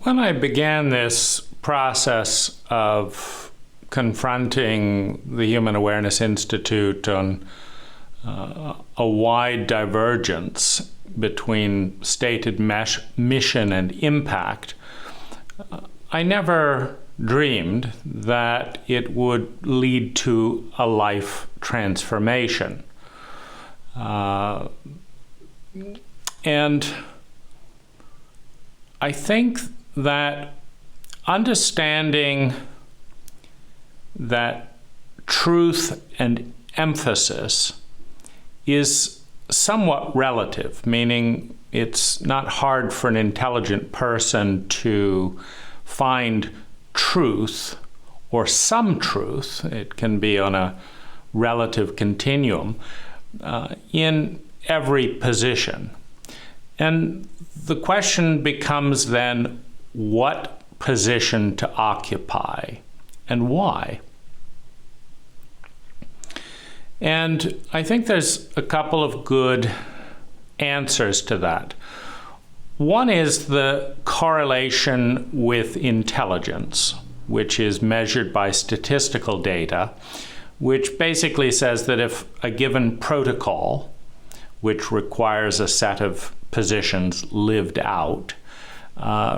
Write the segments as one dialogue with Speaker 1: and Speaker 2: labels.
Speaker 1: When I began this process of confronting the Human Awareness Institute on a wide divergence between stated mission and impact, I never dreamed that it would lead to a life transformation. And I think that understanding that truth and emphasis is somewhat relative, meaning it's not hard for an intelligent person to find truth or some truth, it can be on a relative continuum, in every position. And the question becomes then, what position to occupy and why? And I think there's a couple of good answers to that. One is the correlation with intelligence, which is measured by statistical data, which basically says that if a given protocol, which requires a set of positions lived out,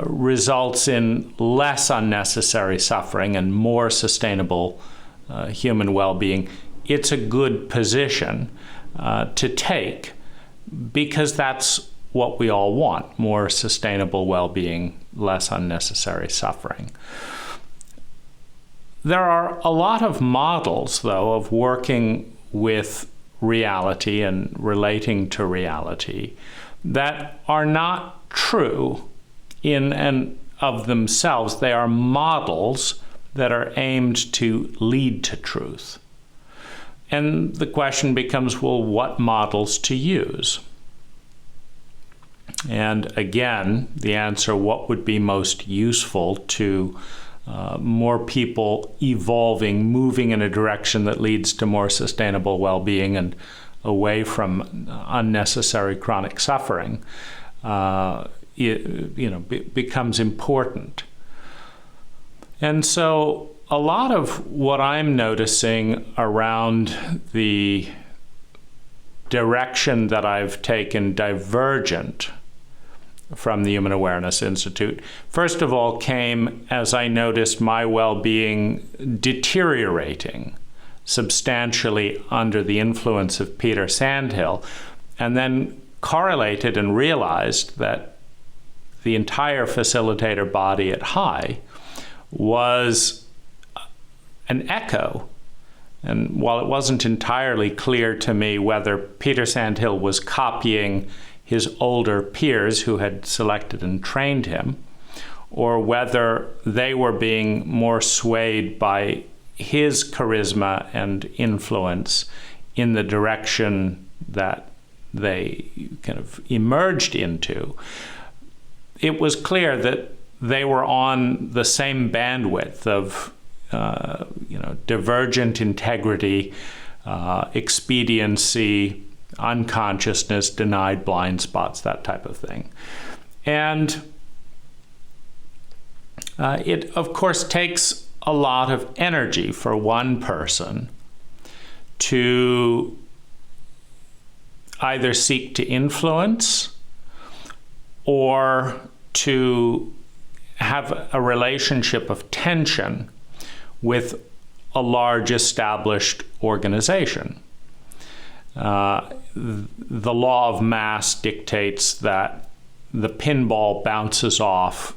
Speaker 1: results in less unnecessary suffering and more sustainable human well-being, it's a good position to take, because that's what we all want: more sustainable well-being, less unnecessary suffering. There are a lot of models, though, of working with reality and relating to reality that are not true in and of themselves. They are models that are aimed to lead to truth. And the question becomes, well, what models to use? And again, the answer, what would be most useful to more people evolving, moving in a direction that leads to more sustainable well-being and away from unnecessary chronic suffering, becomes important. And so a lot of what I'm noticing around the direction that I've taken divergent from the Human Awareness Institute, first of all, came as I noticed my well-being deteriorating substantially under the influence of Peter Sandhill, and then correlated and realized that the entire facilitator body at High was an echo. And while it wasn't entirely clear to me whether Peter Sandhill was copying his older peers who had selected and trained him, or whether they were being more swayed by his charisma and influence in the direction that they kind of emerged into, it was clear that they were on the same bandwidth of divergent integrity, expediency, unconsciousness, denied blind spots, that type of thing. And it, of course, takes a lot of energy for one person to either seek to influence or to have a relationship of tension with a large established organization. The law of mass dictates that the pinball bounces off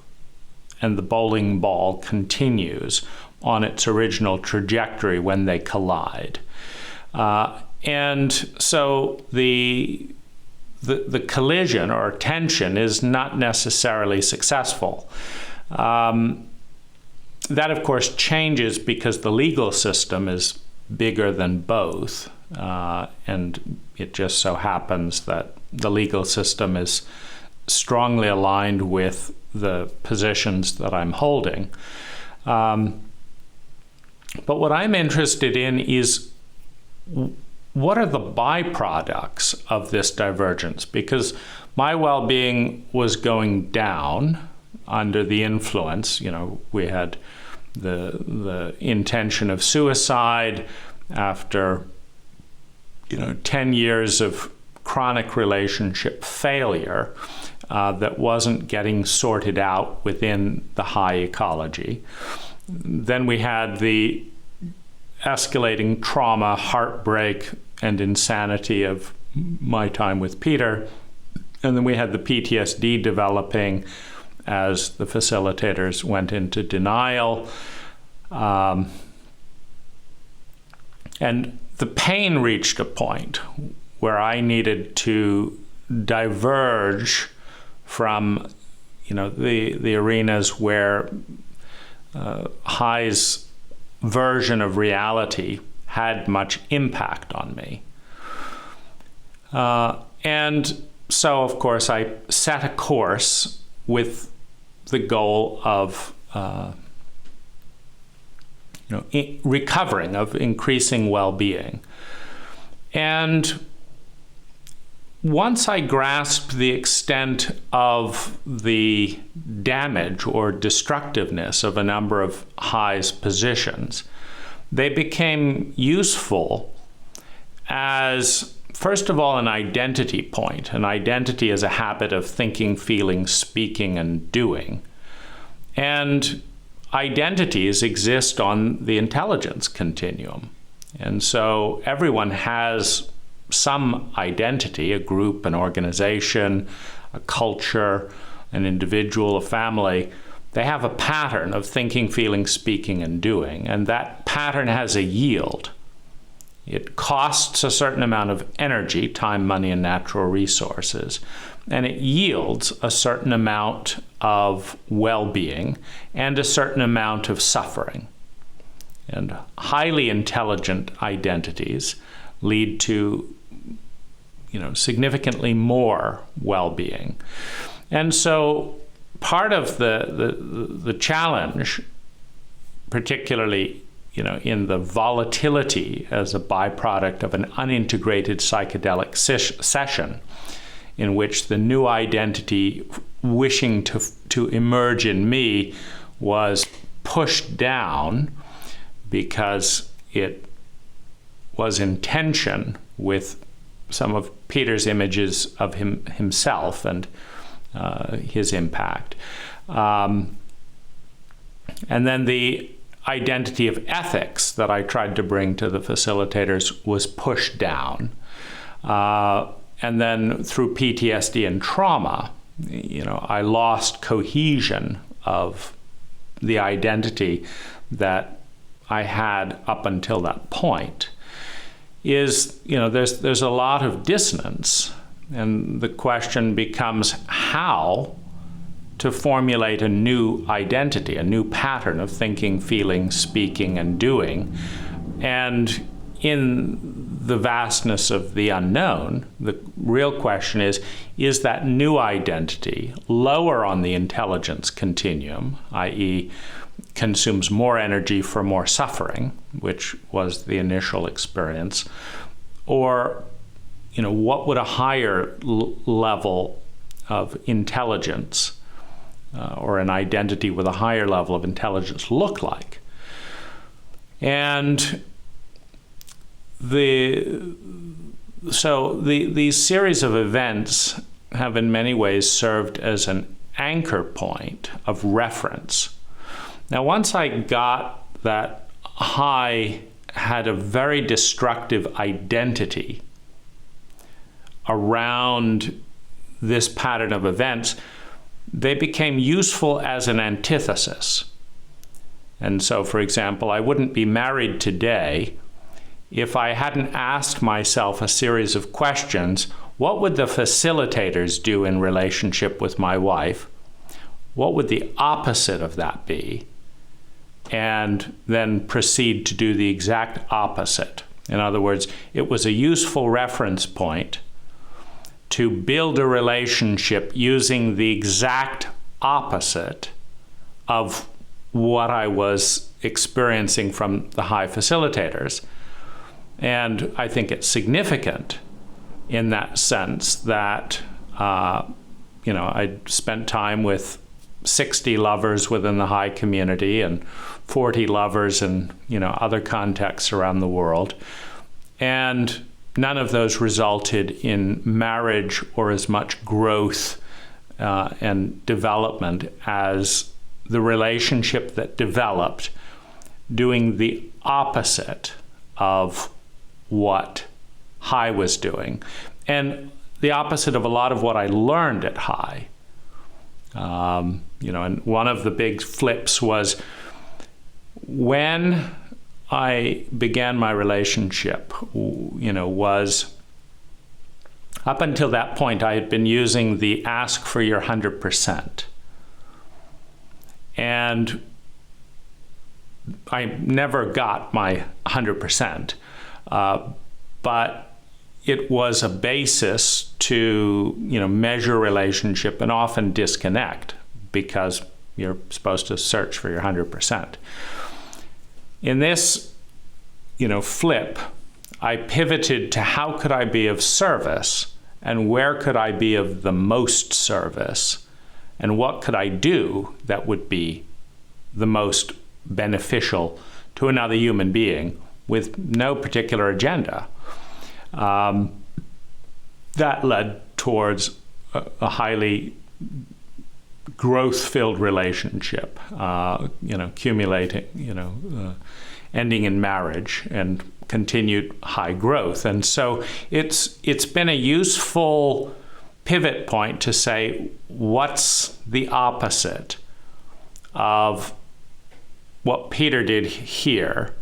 Speaker 1: and the bowling ball continues on its original trajectory when they collide. And so the collision or tension is not necessarily successful. That, of course, changes because the legal system is bigger than both. And it just so happens that the legal system is strongly aligned with the positions that I'm holding. But what I'm interested in is what are the byproducts of this divergence? Because my well-being was going down under the influence. We had the intention of suicide after 10 years of chronic relationship failure that wasn't getting sorted out within the high ecology. Then we had the escalating trauma, heartbreak, and insanity of my time with Peter. And then we had the PTSD developing as the facilitators went into denial. And the pain reached a point where I needed to diverge from, the arenas where High's version of reality had much impact on me. And so, of course, I set a course with the goal of recovering, of increasing well-being. And once I grasped the extent of the damage or destructiveness of a number of High's positions, they became useful as, first of all, an identity point. An identity is a habit of thinking, feeling, speaking, and doing. And identities exist on the intelligence continuum. And so everyone has some identity, a group, an organization, a culture, an individual, a family. They have a pattern of thinking, feeling, speaking, and doing. And that pattern has a yield. It costs a certain amount of energy, time, money, and natural resources, and it yields a certain amount of well-being and a certain amount of suffering. And highly intelligent identities lead to, significantly more well-being. And so part of the challenge, particularly in the volatility as a byproduct of an unintegrated psychedelic session, in which the new identity wishing to emerge in me was pushed down because it was in tension with some of Peter's images of himself and his impact. And then the identity of ethics that I tried to bring to the facilitators was pushed down. And then through PTSD and trauma, I lost cohesion of the identity that I had up until that point. There's a lot of dissonance, and the question becomes how to formulate a new identity, a new pattern of thinking, feeling, speaking, and doing. And in the vastness of the unknown, the real question is that new identity lower on the intelligence continuum, i.e., consumes more energy for more suffering, which was the initial experience, or what would a higher level of intelligence or an identity with a higher level of intelligence look like? And these series of events have in many ways served as an anchor point of reference. Now, once I got that High had a very destructive identity around this pattern of events, they became useful as an antithesis. And so, for example, I wouldn't be married today if I hadn't asked myself a series of questions. What would the facilitators do in relationship with my wife? What would the opposite of that be? And then proceed to do the exact opposite. In other words, it was a useful reference point to build a relationship using the exact opposite of what I was experiencing from the High facilitators. And I think it's significant in that sense that, I spent time with 60 lovers within the high community and 40 lovers in, other contexts around the world. And none of those resulted in marriage or as much growth and development as the relationship that developed doing the opposite of what high was doing, and the opposite of a lot of what I learned at high. And one of the big flips was when I began my relationship, was up until that point, I had been using the ask for your 100%. And I never got my 100%, but it was a basis to, measure relationship and often disconnect because you're supposed to search for your 100%. In this, flip, I pivoted to how could I be of service and where could I be of the most service and what could I do that would be the most beneficial to another human being with no particular agenda. That led towards a highly growth-filled relationship, accumulating, ending in marriage and continued high growth. And so it's been a useful pivot point to say, what's the opposite of what Peter did here?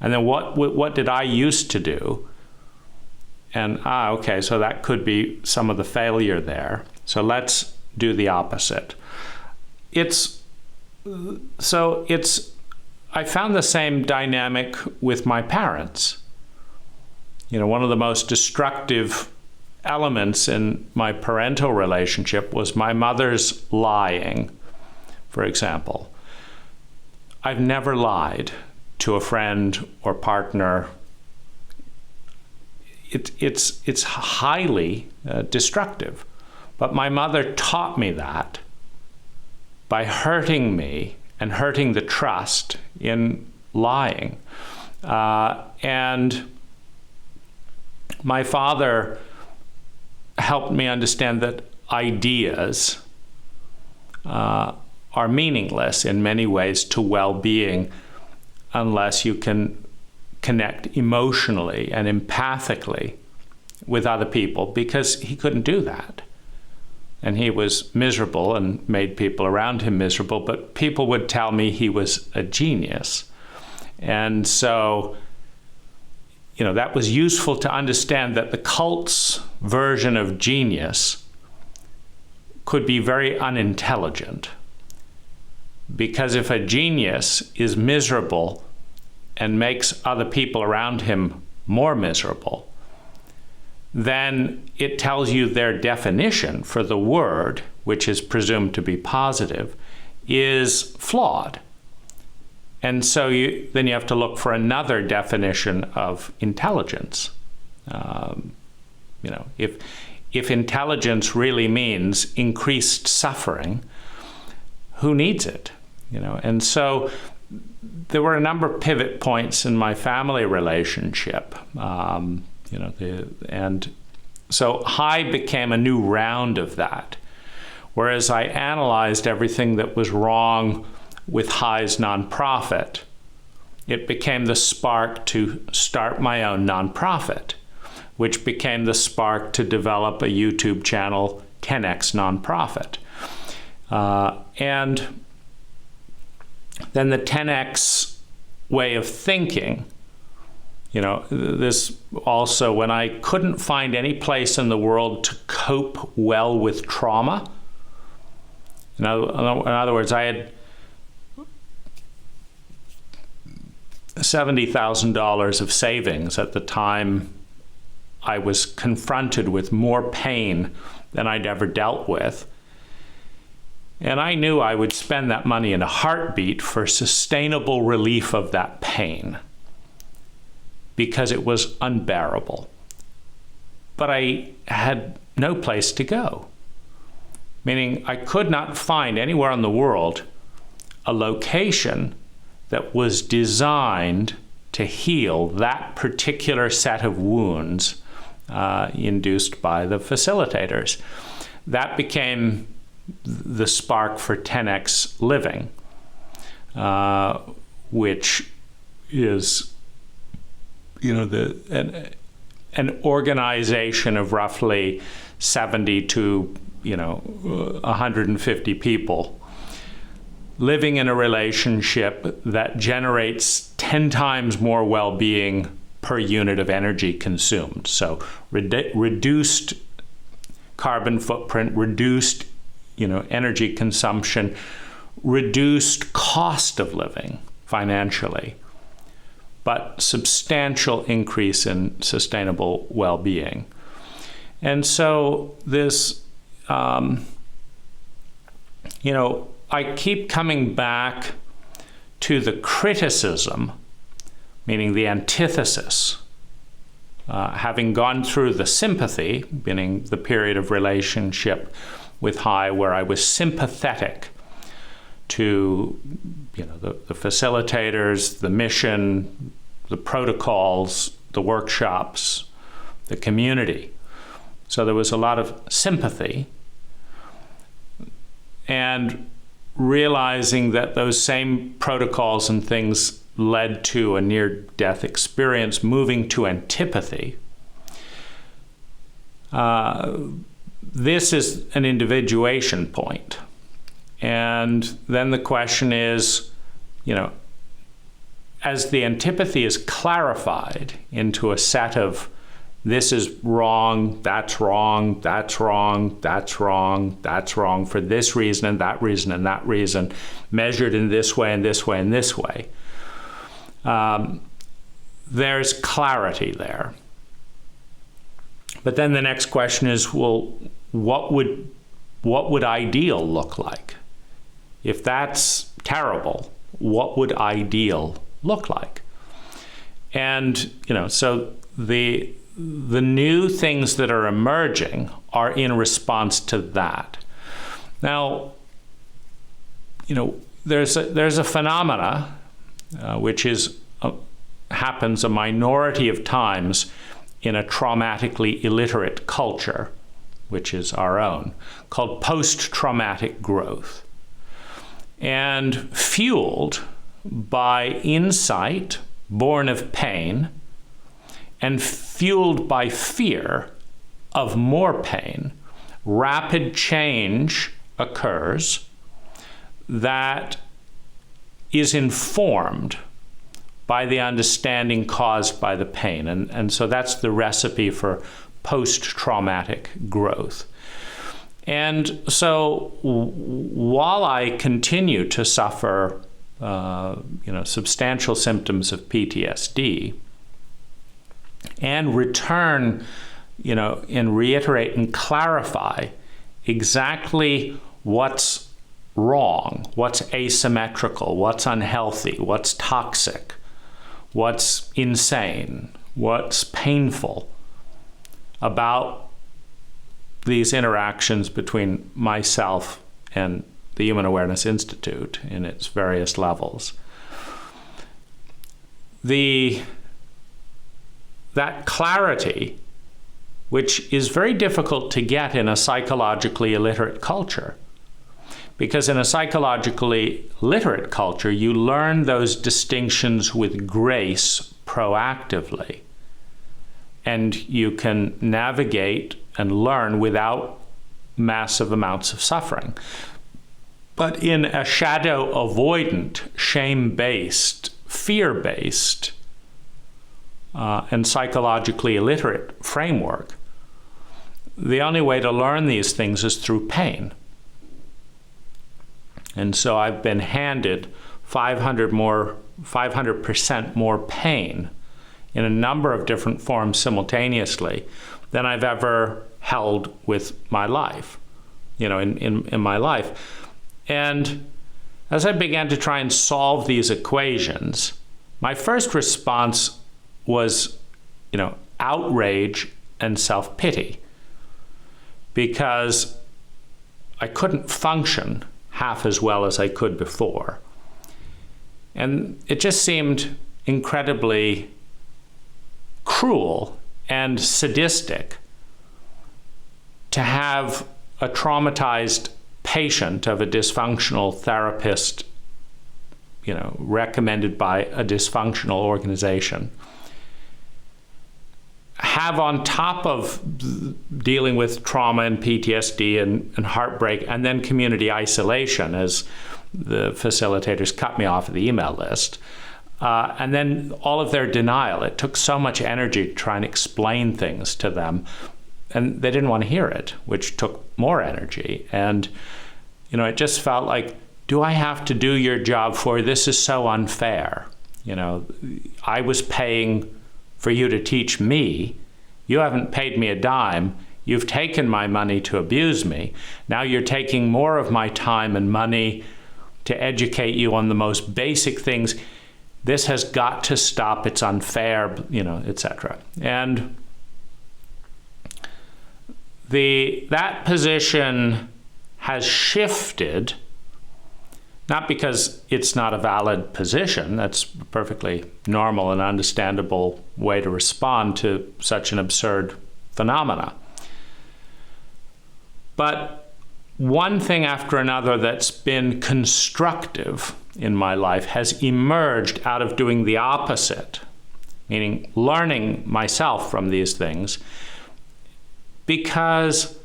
Speaker 1: And then what did I used to do? And, okay, so that could be some of the failure there. So let's do the opposite. I found the same dynamic with my parents. One of the most destructive elements in my parental relationship was my mother's lying, for example. I've never lied to a friend or partner. It's highly destructive. But my mother taught me that by hurting me and hurting the trust in lying. And my father helped me understand that ideas are meaningless in many ways to well-being unless you can connect emotionally and empathically with other people, because he couldn't do that. And he was miserable and made people around him miserable, but people would tell me he was a genius. And so, that was useful to understand that the cult's version of genius could be very unintelligent. Because if a genius is miserable and makes other people around him more miserable, then it tells you their definition for the word, which is presumed to be positive, is flawed. And so then you have to look for another definition of intelligence. If intelligence really means increased suffering, who needs it? And so there were a number of pivot points in my family relationship. And so high became a new round of that. Whereas I analyzed everything that was wrong with High's nonprofit, it became the spark to start my own nonprofit, which became the spark to develop a YouTube channel, 10X Nonprofit. And then the 10X way of thinking, this also, when I couldn't find any place in the world to cope well with trauma, in other words, I had $70,000 of savings at the time I was confronted with more pain than I'd ever dealt with. And I knew I would spend that money in a heartbeat for sustainable relief of that pain, because it was unbearable. But I had no place to go. meaning I could not find anywhere in the world a location that was designed to heal that particular set of wounds induced by the facilitators. That became the spark for 10x living, which is, an organization of roughly 70 to 150 people living in a relationship that generates 10 times more well-being per unit of energy consumed. So reduced carbon footprint, reduced energy consumption, reduced cost of living financially, but substantial increase in sustainable well-being. And so this, I keep coming back to the criticism, meaning the antithesis. Having gone through the sympathy, meaning the period of relationship with High where I was sympathetic to the facilitators, the mission, the protocols, the workshops, the community. So there was a lot of sympathy, and realizing that those same protocols and things led to a near-death experience, moving to antipathy. This is an individuation point. And then the question is, as the antipathy is clarified into a set of this is wrong, that's wrong, that's wrong, that's wrong, that's wrong for this reason and that reason and that reason, measured in this way and this way and this way. There's clarity there. But then the next question is, well, what would ideal look like? If that's terrible, what would ideal look like? And, so the new things that are emerging are in response to that. Now, there's a phenomena which happens a minority of times in a traumatically illiterate culture, which is our own, called post-traumatic growth, and fueled by insight born of pain and fueled by fear of more pain. Rapid change occurs that is informed by the understanding caused by the pain. And so that's the recipe for post-traumatic growth. And so while I continue to suffer substantial symptoms of PTSD, and return, and reiterate and clarify exactly what's wrong, what's asymmetrical, what's unhealthy, what's toxic, what's insane, what's painful about these interactions between myself and the Human Awareness Institute in its various levels. That clarity, which is very difficult to get in a psychologically illiterate culture, because in a psychologically literate culture, you learn those distinctions with grace proactively, and you can navigate and learn without massive amounts of suffering. But in a shadow avoidant, shame-based, fear-based, and psychologically illiterate framework, the only way to learn these things is through pain. And so I've been handed 500% more pain in a number of different forms simultaneously than I've ever held with my life, in my life. And as I began to try and solve these equations, my first response was, outrage and self-pity, because I couldn't function half as well as I could before. And it just seemed incredibly cruel and sadistic to have a traumatized patient of a dysfunctional therapist, recommended by a dysfunctional organization, have on top of dealing with trauma and PTSD and heartbreak and then community isolation, as the facilitators cut me off of the email list, and then all of their denial. It took so much energy to try and explain things to them, and they didn't want to hear it, which took more energy. And it just felt like, do I have to do your job for you? This is so unfair. I was paying for you to teach me. You haven't paid me a dime. You've taken my money to abuse me. Now you're taking more of my time and money to educate you on the most basic things. This has got to stop. It's unfair, etc. And that position has shifted, not because it's not a valid position. That's a perfectly normal and understandable way to respond to such an absurd phenomena. But one thing after another that's been constructive in my life has emerged out of doing the opposite, meaning learning myself from these things, because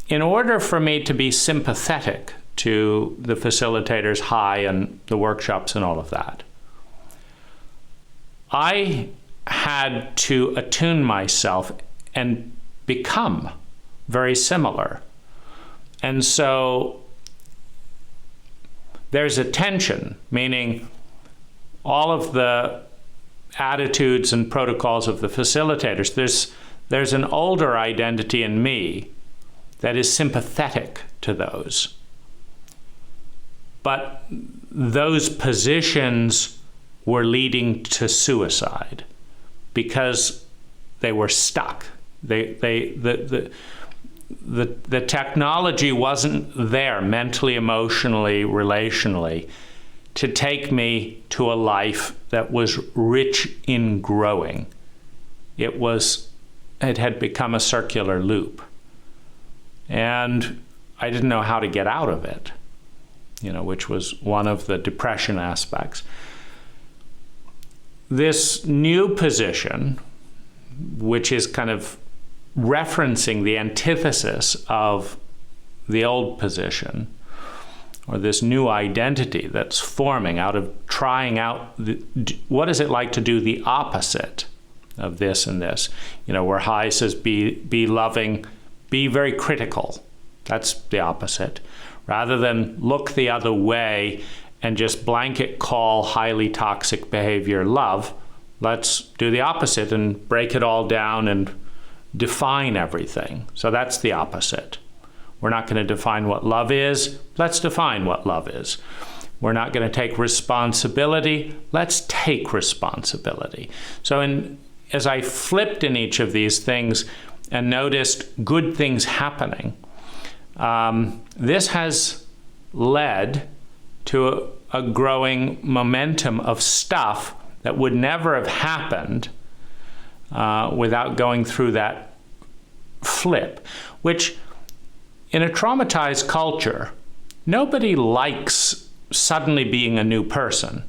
Speaker 1: in order for me to be sympathetic to the facilitators high and the workshops and all of that, I had to attune myself and become very similar. And so there's a tension, meaning all of the attitudes and protocols of the facilitators, there's an older identity in me that is sympathetic to those. But those positions were leading to suicide because they were stuck. The technology wasn't there mentally, emotionally, relationally to take me to a life that was rich in growing. It had become a circular loop. And I didn't know how to get out of it, which was one of the depression aspects. This new position, which is kind of referencing the antithesis of the old position, or this new identity that's forming out of trying out what is it like to do the opposite of this and this, where High says be loving, be very critical. That's the opposite. Rather than look the other way and just blanket call highly toxic behavior love, let's do the opposite and break it all down and define everything. So that's the opposite. We're not going to define what love is. Let's define what love is. We're not going to take responsibility. Let's take responsibility. So as I flipped in each of these things and noticed good things happening, this has led to a growing momentum of stuff that would never have happened without going through that flip, which in a traumatized culture, nobody likes suddenly being a new person.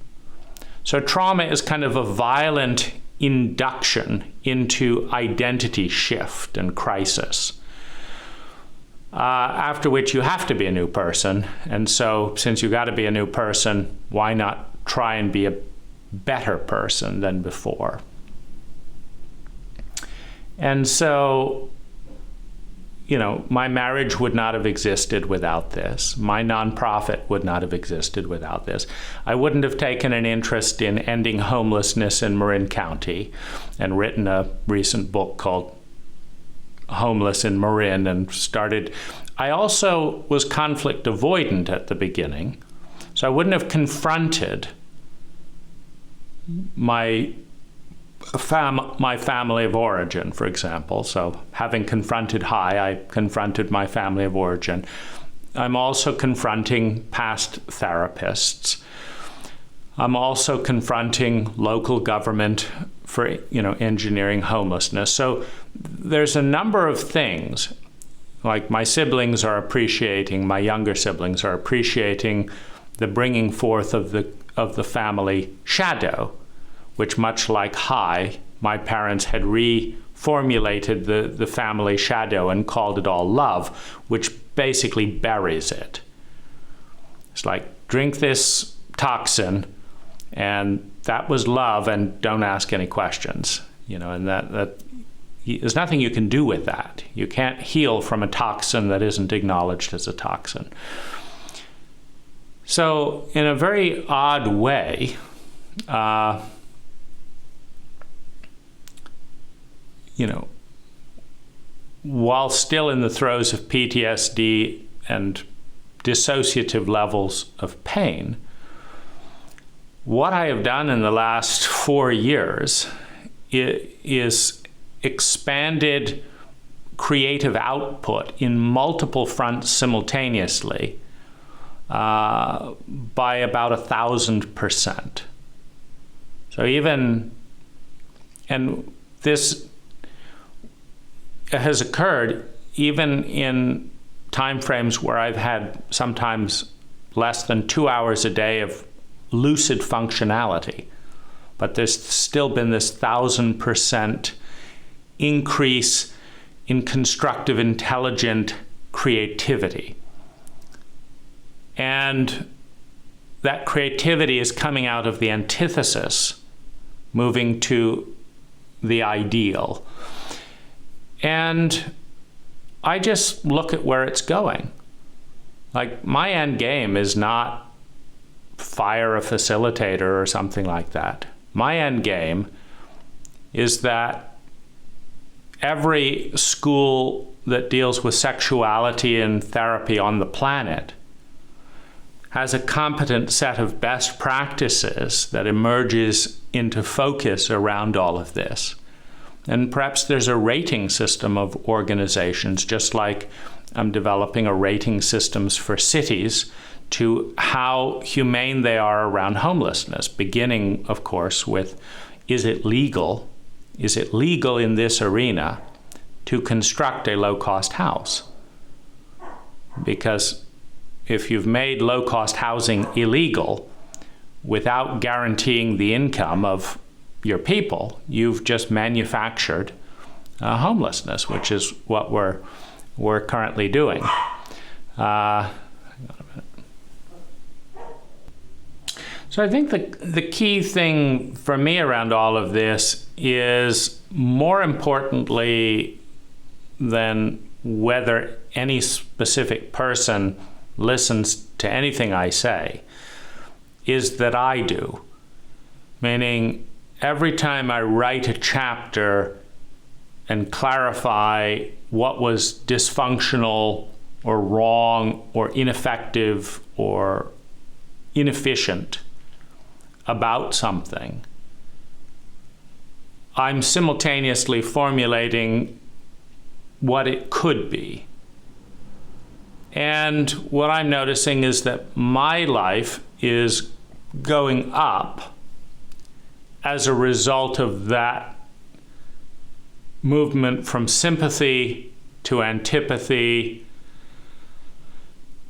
Speaker 1: So trauma is kind of a violent induction into identity shift and crisis, after which you have to be a new person. And so since you got to be a new person, why not try and be a better person than before? And so, my marriage would not have existed without this. My nonprofit would not have existed without this. I wouldn't have taken an interest in ending homelessness in Marin County and written a recent book called Homeless in Marin and started. I also was conflict avoidant at the beginning, so I wouldn't have confronted my my family of origin, for example. So having confronted high, I confronted my family of origin. I'm also confronting past therapists. I'm also confronting local government for, engineering homelessness. So there's a number of things, like my siblings are appreciating, my younger siblings are appreciating the bringing forth of the family shadow, which, much like high, my parents had reformulated the family shadow and called it all love, which basically buries it. It's like, drink this toxin, and that was love, and don't ask any questions. And that there's nothing you can do with that. You can't heal from a toxin that isn't acknowledged as a toxin. So in a very odd way, while still in the throes of PTSD and dissociative levels of pain, what I have done in the last 4 years is expanded creative output in multiple fronts simultaneously by about 1,000%. So and this has occurred even in time frames where I've had sometimes less than 2 hours a day of lucid functionality, but there's still been this 1,000% increase in constructive, intelligent creativity. And that creativity is coming out of the antithesis, moving to the ideal. And I just look at where it's going. Like, my end game is not fire a facilitator or something like that. My end game is that every school that deals with sexuality and therapy on the planet has a competent set of best practices that emerges into focus around all of this. And perhaps there's a rating system of organizations, just like I'm developing a rating systems for cities to how humane they are around homelessness, beginning, of course, with, is it legal? Is it legal in this arena to construct a low-cost house? Because if you've made low-cost housing illegal without guaranteeing the income of your people, you've just manufactured homelessness, which is what we're currently doing. So I think the key thing for me around all of this is, more importantly than whether any specific person listens to anything I say, is that I do. Meaning, every time I write a chapter and clarify what was dysfunctional or wrong or ineffective or inefficient about something, I'm simultaneously formulating what it could be. And what I'm noticing is that my life is going up as a result of that movement from sympathy to antipathy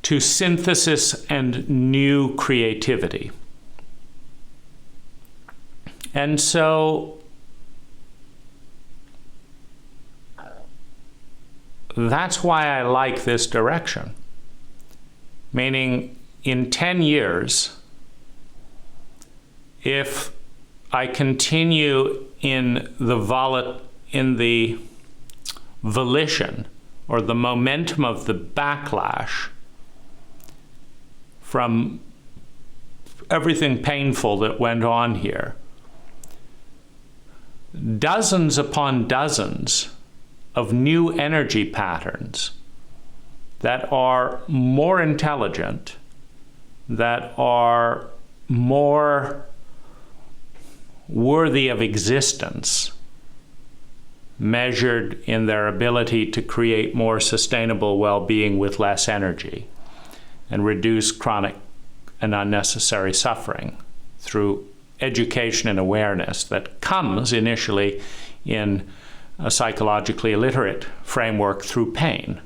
Speaker 1: to synthesis and new creativity. And so that's why I like this direction. Meaning, in 10 years, if I continue in the volition or the momentum of the backlash from everything painful that went on here, dozens upon dozens of new energy patterns that are more intelligent, that are more worthy of existence, measured in their ability to create more sustainable well-being with less energy and reduce chronic and unnecessary suffering through education and awareness that comes initially in a psychologically illiterate framework through pain.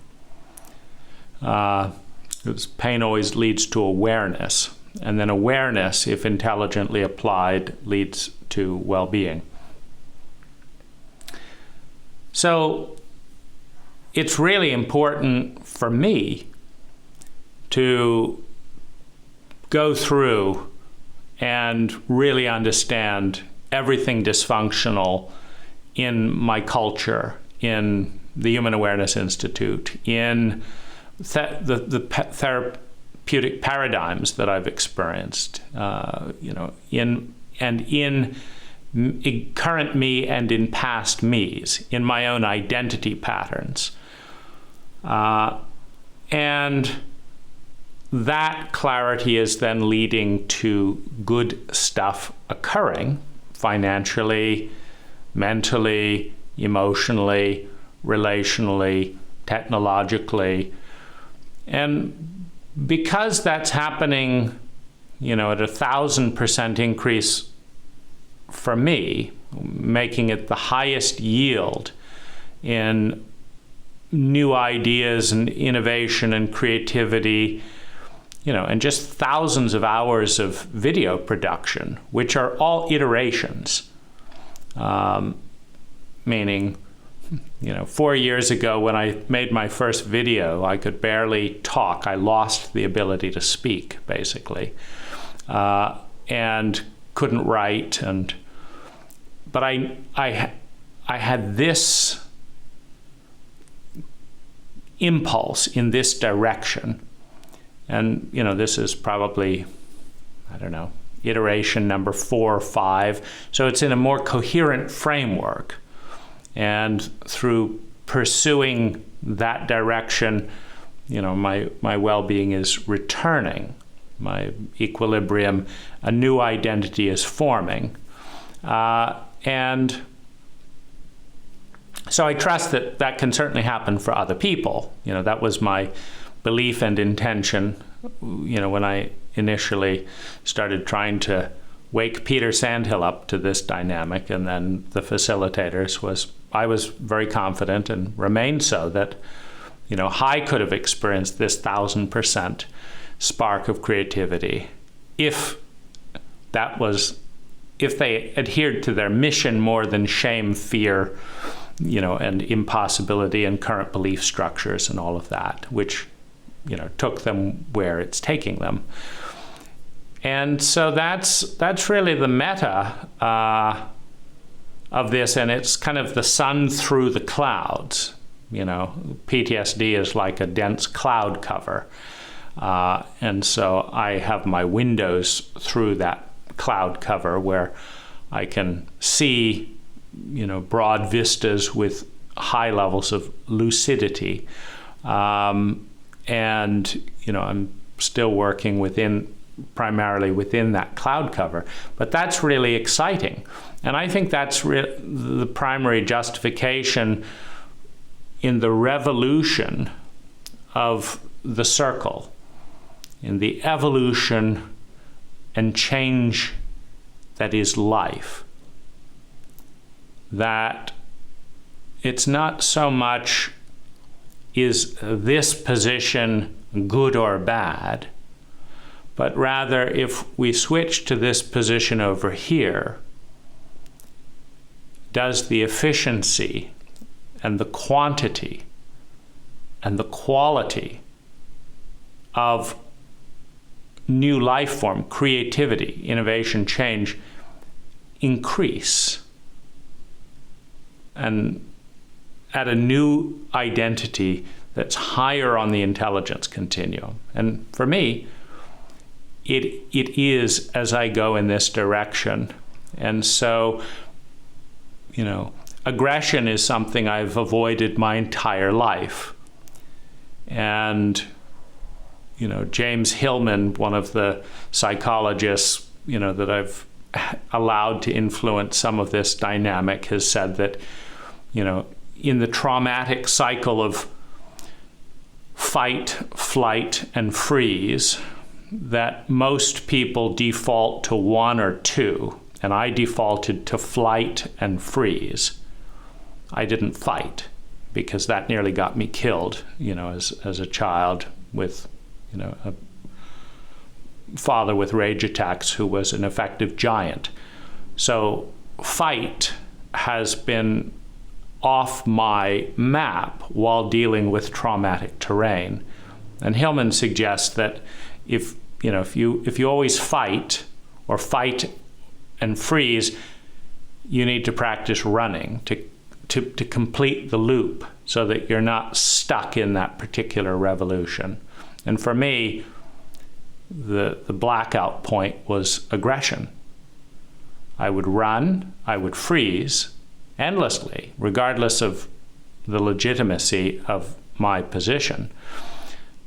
Speaker 1: Because pain always leads to awareness, and then awareness, if intelligently applied, leads to well-being. So it's really important for me to go through and really understand everything dysfunctional in my culture, in the Human Awareness Institute, in the therapeutic paradigms that I've experienced, in current me and in past me's, in my own identity patterns. And that clarity is then leading to good stuff occurring financially, mentally, emotionally, relationally, technologically. And because that's happening, at 1,000% increase for me, making it the highest yield in new ideas and innovation and creativity, and just thousands of hours of video production, which are all iterations. Meaning, 4 years ago when I made my first video, I could barely talk. I lost the ability to speak, basically, and couldn't write. But I had this impulse in this direction. And, this is probably, iteration number 4 or 5. So it's in a more coherent framework. And through pursuing that direction, my well-being is returning. My equilibrium, a new identity is forming. And so I trust that that can certainly happen for other people. That was my belief and intention, when I initially started trying to wake Peter Sandhill up to this dynamic, and then the facilitators I was very confident and remained so that, I could have experienced this 1,000% spark of creativity if they adhered to their mission more than shame, fear, and impossibility and current belief structures and all of that, which, took them where it's taking them. And so that's really the meta of this, and it's kind of the sun through the clouds. PTSD is like a dense cloud cover. And so I have my windows through that cloud cover where I can see, broad vistas with high levels of lucidity. And, I'm still working primarily within that cloud cover. But that's really exciting. And I think that's the primary justification in the revolution of the circle, in the evolution and change that is life. That it's not so much, is this position good or bad, but rather if we switch to this position over here, does the efficiency and the quantity and the quality of new life form, creativity, innovation, change increase and at a new identity that's higher on the intelligence continuum? And for me, it is as I go in this direction. And so, aggression is something I've avoided my entire life. And, James Hillman, one of the psychologists, that I've allowed to influence some of this dynamic has said that, in the traumatic cycle of fight, flight, and freeze, that most people default to one or two, and I defaulted to flight and freeze. I didn't fight because that nearly got me killed, as a child with, a father with rage attacks who was an effective giant. So fight has been off my map while dealing with traumatic terrain. And Hillman suggests that if you always fight or fight and freeze, you need to practice running to complete the loop so that you're not stuck in that particular revolution. And for me, the blackout point was aggression. I would run, I would freeze endlessly, regardless of the legitimacy of my position.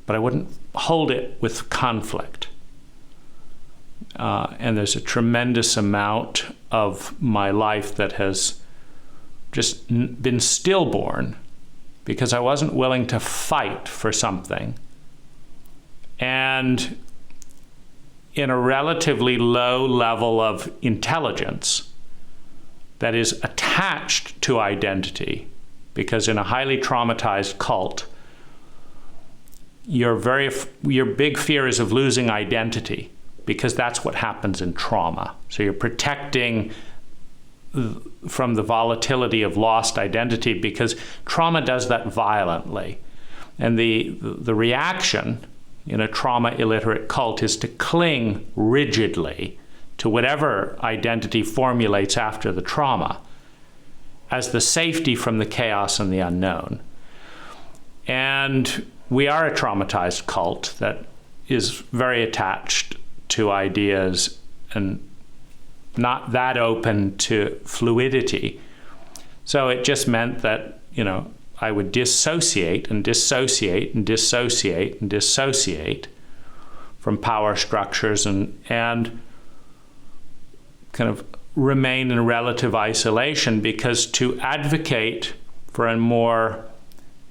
Speaker 1: But I wouldn't hold it with conflict. And there's a tremendous amount of my life that has just been stillborn because I wasn't willing to fight for something. And in a relatively low level of intelligence that is attached to identity, because in a highly traumatized cult, your big fear is of losing identity, because that's what happens in trauma. So you're protecting from the volatility of lost identity because trauma does that violently. And the reaction in a trauma-illiterate cult is to cling rigidly to whatever identity formulates after the trauma as the safety from the chaos and the unknown. And we are a traumatized cult that is very attached to ideas and not that open to fluidity. So it just meant that, I would dissociate and dissociate and dissociate and dissociate from power structures and kind of remain in relative isolation, because to advocate for a more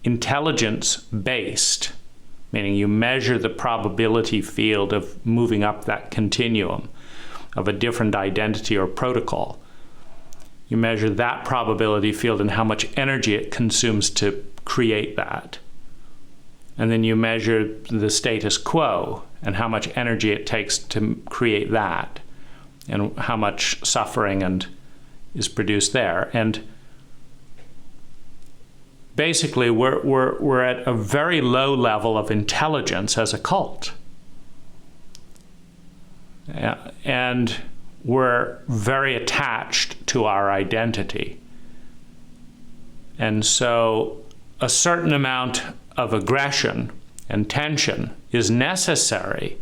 Speaker 1: intelligence-based, meaning you measure the probability field of moving up that continuum of a different identity or protocol. You measure that probability field and how much energy it consumes to create that. And then you measure the status quo and how much energy it takes to create that and how much suffering is produced there. And basically, we're at a very low level of intelligence as a cult. And we're very attached to our identity. And so a certain amount of aggression and tension is necessary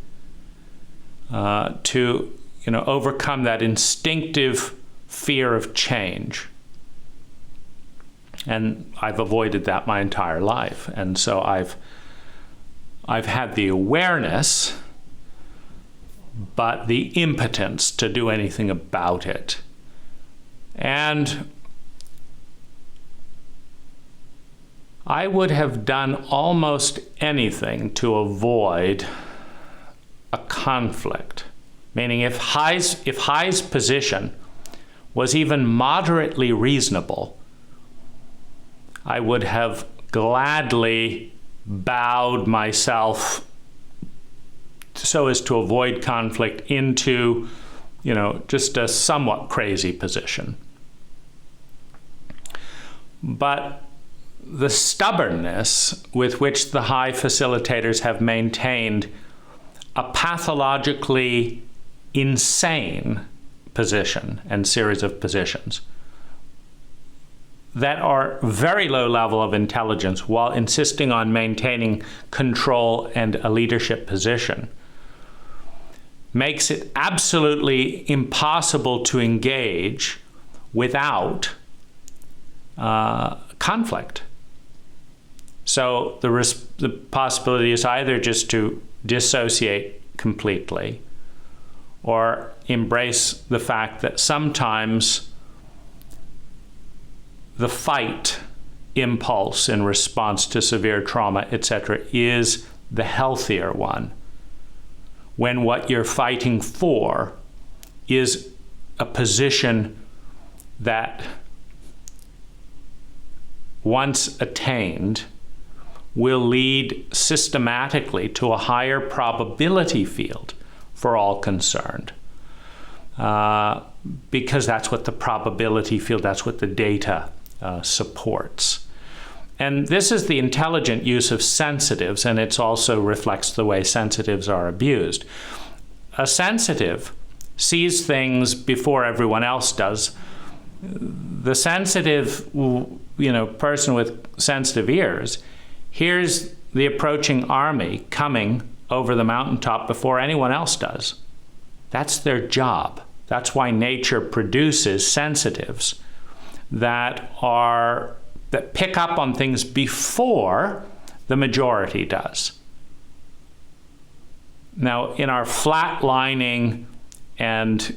Speaker 1: to overcome that instinctive fear of change. And I've avoided that my entire life. And so I've had the awareness, but the impotence to do anything about it. And I would have done almost anything to avoid a conflict. Meaning if Hai's position was even moderately reasonable, I would have gladly bowed myself so as to avoid conflict into, just a somewhat crazy position. But the stubbornness with which the Hai facilitators have maintained a pathologically insane position and series of positions that are very low level of intelligence while insisting on maintaining control and a leadership position makes it absolutely impossible to engage without conflict. So the possibility is either just to dissociate completely or embrace the fact that sometimes the fight impulse in response to severe trauma, etc., is the healthier one, when what you're fighting for is a position that, once attained, will lead systematically to a higher probability field for all concerned. Because that's what the probability field, that's what the data supports. And this is the intelligent use of sensitives, and it also reflects the way sensitives are abused. A sensitive sees things before everyone else does. The sensitive, person with sensitive ears hears the approaching army coming over the mountaintop before anyone else does. That's their job. That's why nature produces sensitives that pick up on things before the majority does. Now, in our flatlining and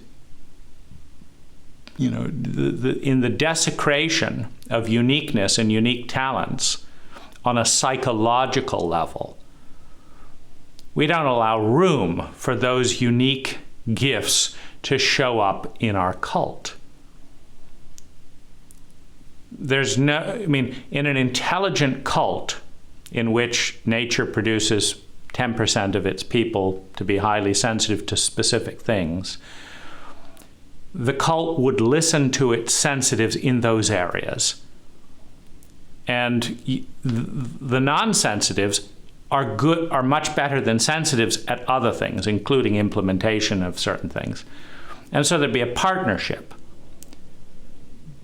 Speaker 1: in the desecration of uniqueness and unique talents on a psychological level, we don't allow room for those unique gifts to show up in our cult. In an intelligent cult in which nature produces 10% of its people to be highly sensitive to specific things, the cult would listen to its sensitives in those areas. And the non-sensitives are much better than sensitives at other things, including implementation of certain things. And so there'd be a partnership.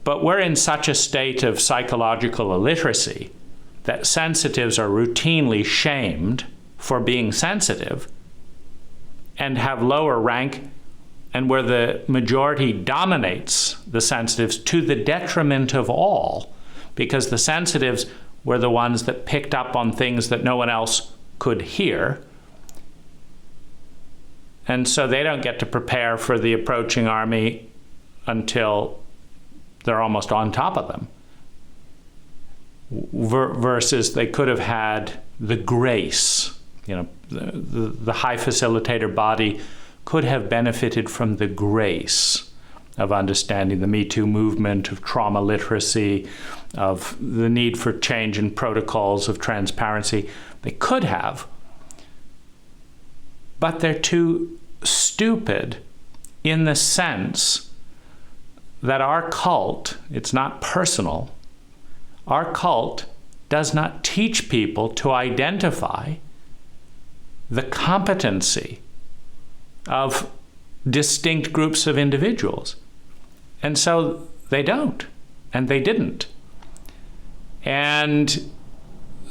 Speaker 1: But we're in such a state of psychological illiteracy that sensitives are routinely shamed for being sensitive and have lower rank, and where the majority dominates the sensitives to the detriment of all, because the sensitives were the ones that picked up on things that no one else could hear. And so they don't get to prepare for the approaching army until they're almost on top of them. Versus they could have had the grace, the high facilitator body could have benefited from the grace of understanding the Me Too movement, of trauma literacy, of the need for change in protocols, of transparency. They could have, but they're too stupid in the sense that our cult, it's not personal, our cult does not teach people to identify the competency of distinct groups of individuals. And so they don't, and they didn't. And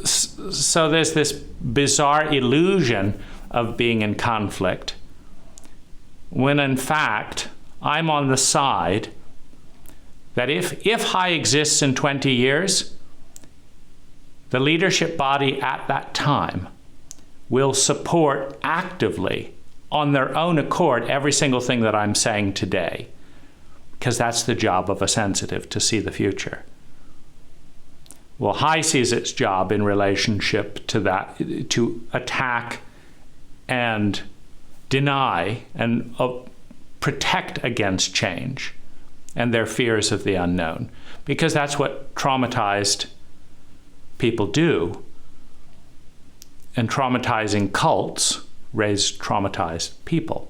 Speaker 1: so there's this bizarre illusion of being in conflict, when in fact, I'm on the side that if high exists in 20 years, the leadership body at that time will support actively, on their own accord, every single thing that I'm saying today, because that's the job of a sensitive, to see the future. Well, high sees its job in relationship to that, to attack and deny and protect against change and their fears of the unknown, because that's what traumatized people do. And traumatizing cults raise traumatized people.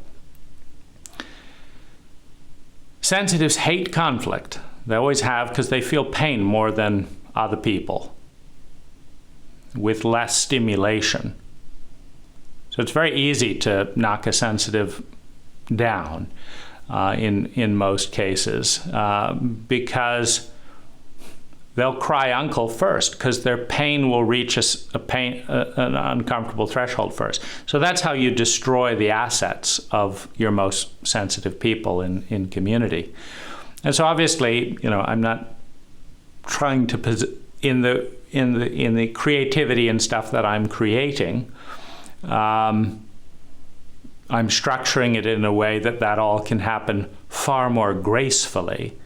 Speaker 1: Sensitives hate conflict. They always have, because they feel pain more than other people with less stimulation. So it's very easy to knock a sensitive down in most cases because they'll cry uncle first, because their pain will reach an uncomfortable threshold first. So that's how you destroy the assets of your most sensitive people in community. And so obviously, I'm not trying to in the creativity and stuff that I'm creating. I'm structuring it in a way that all can happen far more gracefully,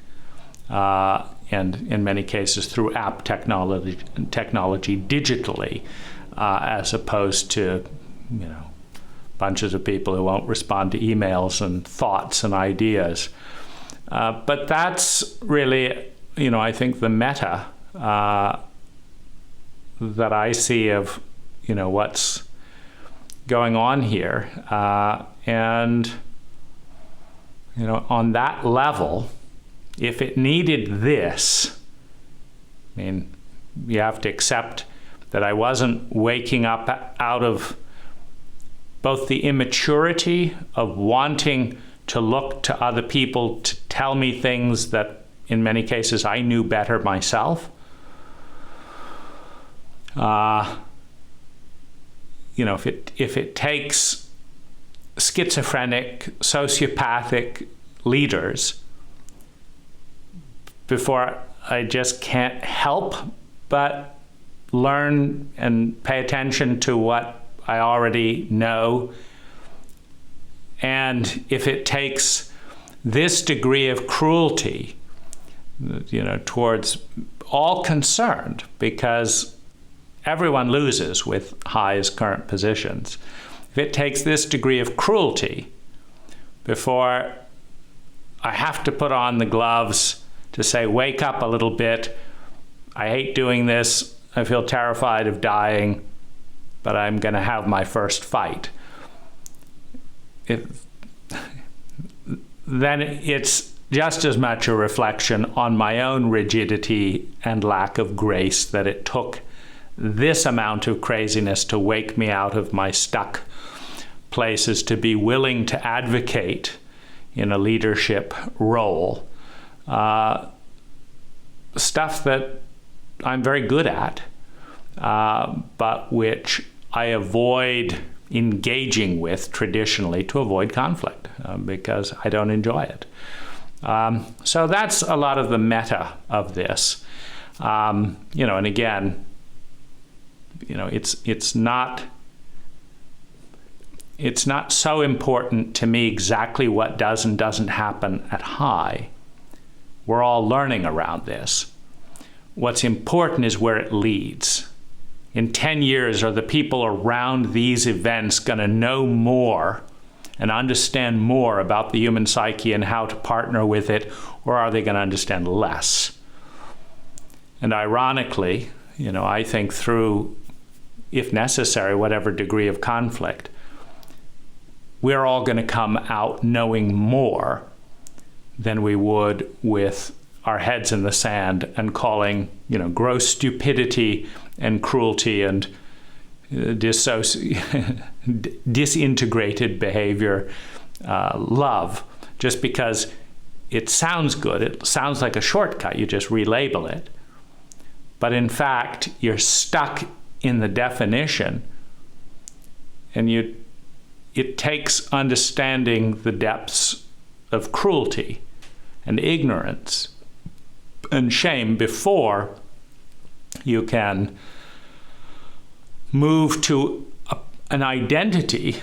Speaker 1: and in many cases through app technology digitally, as opposed to, bunches of people who won't respond to emails and thoughts and ideas. But that's really, I think the meta that I see of, what's going on here. And, on that level, if it needed this, you have to accept that I wasn't waking up out of both the immaturity of wanting to look to other people to tell me things that in many cases I knew better myself. If it takes schizophrenic, sociopathic leaders before I just can't help but learn and pay attention to what I already know, and if it takes this degree of cruelty, towards all concerned, because everyone loses with Hai's current positions. If it takes this degree of cruelty before I have to put on the gloves to say, wake up a little bit, I hate doing this, I feel terrified of dying, but I'm going to have my first fight, then it's just as much a reflection on my own rigidity and lack of grace that it took this amount of craziness to wake me out of my stuck places to be willing to advocate in a leadership role. Stuff that I'm very good at, but which I avoid engaging with traditionally to avoid conflict, because I don't enjoy it. So that's a lot of the meta of this. And again, it's not so important to me exactly what does and doesn't happen at Hai. We're all learning around this. What's important is where it leads. In 10 years, are the people around these events going to know more and understand more about the human psyche and how to partner with it, or are they going to understand less? And ironically, I think through, if necessary, whatever degree of conflict, we're all going to come out knowing more than we would with our heads in the sand and calling, gross stupidity and cruelty and disintegrated behavior love, just because it sounds good. It sounds like a shortcut. You just relabel it. But in fact, you're stuck in the definition, and it takes understanding the depths of cruelty and ignorance and shame before you can move to an identity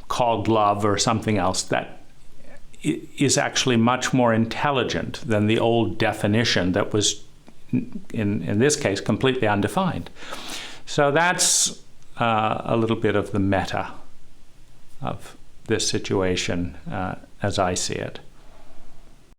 Speaker 1: called love or something else that is actually much more intelligent than the old definition that was, in this case, completely undefined. So that's a little bit of the meta of this situation as I see it.